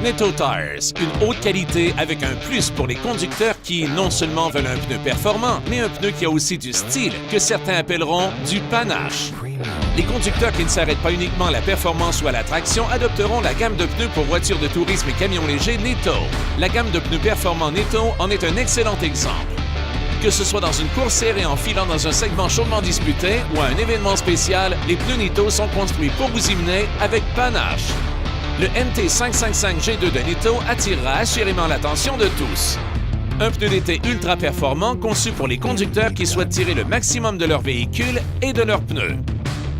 Netto Tires, une haute qualité avec un plus pour les conducteurs qui non seulement veulent un pneu performant, mais un pneu qui a aussi du style, que certains appelleront du panache. Les conducteurs qui ne s'arrêtent pas uniquement à la performance ou à la traction adopteront la gamme de pneus pour voitures de tourisme et camions légers Netto. La gamme de pneus performants Netto en est un excellent exemple. Que ce soit dans une course serrée en filant dans un segment chaudement disputé ou à un événement spécial, les pneus Netto sont construits pour vous y mener avec panache. Le NT555 G2 de Netto attirera assurément l'attention de tous. Un pneu d'été ultra performant conçu pour les conducteurs qui souhaitent tirer le maximum de leur véhicule et de leurs pneus.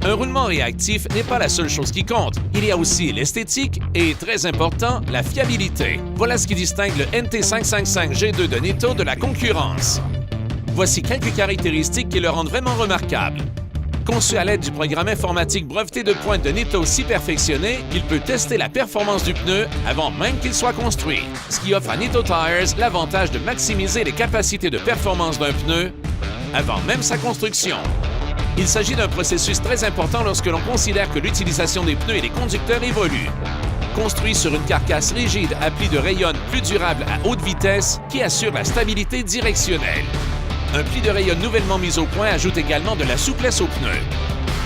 Un roulement réactif n'est pas la seule chose qui compte. Il y a aussi l'esthétique et, très important, la fiabilité. Voilà ce qui distingue le NT555 G2 de Netto de la concurrence. Voici quelques caractéristiques qui le rendent vraiment remarquable. Conçu à l'aide du programme informatique breveté de pointe de Netto si perfectionné qu'il peut tester la performance du pneu avant même qu'il soit construit, ce qui offre à Netto Tires l'avantage de maximiser les capacités de performance d'un pneu avant même sa construction. Il s'agit d'un processus très important lorsque l'on considère que l'utilisation des pneus et des conducteurs évolue. Construit sur une carcasse rigide à plis de rayonne plus durable à haute vitesse qui assure la stabilité directionnelle. Un pli de rayonne nouvellement mis au point ajoute également de la souplesse aux pneus.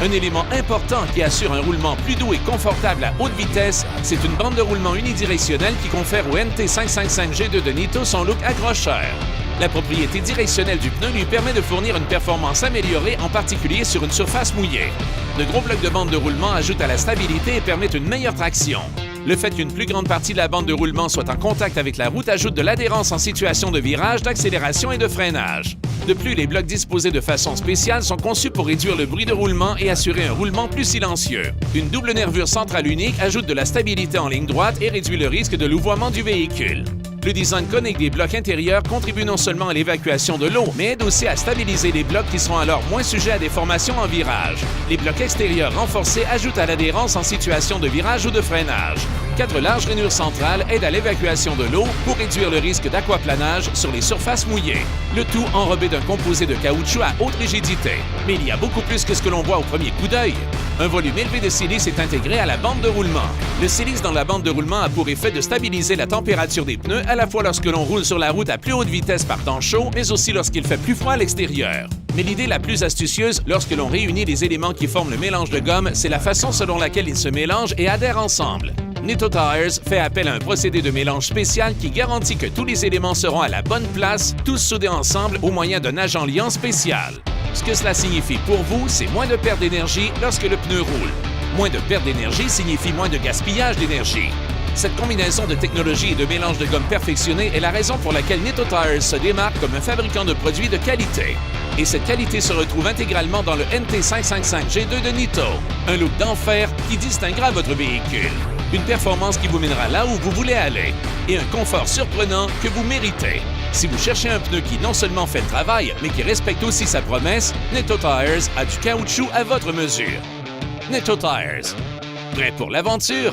Un élément important qui assure un roulement plus doux et confortable à haute vitesse, c'est une bande de roulement unidirectionnelle qui confère au NT555 G2 de Netto son look accrocheur. La propriété directionnelle du pneu lui permet de fournir une performance améliorée, en particulier sur une surface mouillée. De gros blocs de bande de roulement ajoutent à la stabilité et permettent une meilleure traction. Le fait qu'une plus grande partie de la bande de roulement soit en contact avec la route ajoute de l'adhérence en situation de virage, d'accélération et de freinage. De plus, les blocs disposés de façon spéciale sont conçus pour réduire le bruit de roulement et assurer un roulement plus silencieux. Une double nervure centrale unique ajoute de la stabilité en ligne droite et réduit le risque de louvoiement du véhicule. Le design conique des blocs intérieurs contribue non seulement à l'évacuation de l'eau, mais aide aussi à stabiliser les blocs qui seront alors moins sujets à des formations en virage. Les blocs extérieurs renforcés ajoutent à l'adhérence en situation de virage ou de freinage. 4 larges rainures centrales aident à l'évacuation de l'eau pour réduire le risque d'aquaplanage sur les surfaces mouillées. Le tout enrobé d'un composé de caoutchouc à haute rigidité. Mais il y a beaucoup plus que ce que l'on voit au premier coup d'œil. Un volume élevé de silice est intégré à la bande de roulement. Le silice dans la bande de roulement a pour effet de stabiliser la température des pneus à la fois lorsque l'on roule sur la route à plus haute vitesse par temps chaud, mais aussi lorsqu'il fait plus froid à l'extérieur. Mais l'idée la plus astucieuse, lorsque l'on réunit les éléments qui forment le mélange de gomme, c'est la façon selon laquelle ils se mélangent et adhèrent ensemble. Netto Tires fait appel à un procédé de mélange spécial qui garantit que tous les éléments seront à la bonne place, tous soudés ensemble au moyen d'un agent liant spécial. Ce que cela signifie pour vous, c'est moins de perte d'énergie lorsque le pneu roule. Moins de perte d'énergie signifie moins de gaspillage d'énergie. Cette combinaison de technologie et de mélange de gomme perfectionné est la raison pour laquelle Netto Tires se démarque comme un fabricant de produits de qualité. Et cette qualité se retrouve intégralement dans le NT555 G2 de Netto. Un look d'enfer qui distinguera votre véhicule. Une performance qui vous mènera là où vous voulez aller. Et un confort surprenant que vous méritez. Si vous cherchez un pneu qui non seulement fait le travail, mais qui respecte aussi sa promesse, Netto Tires a du caoutchouc à votre mesure. Netto Tires. Prêt pour l'aventure?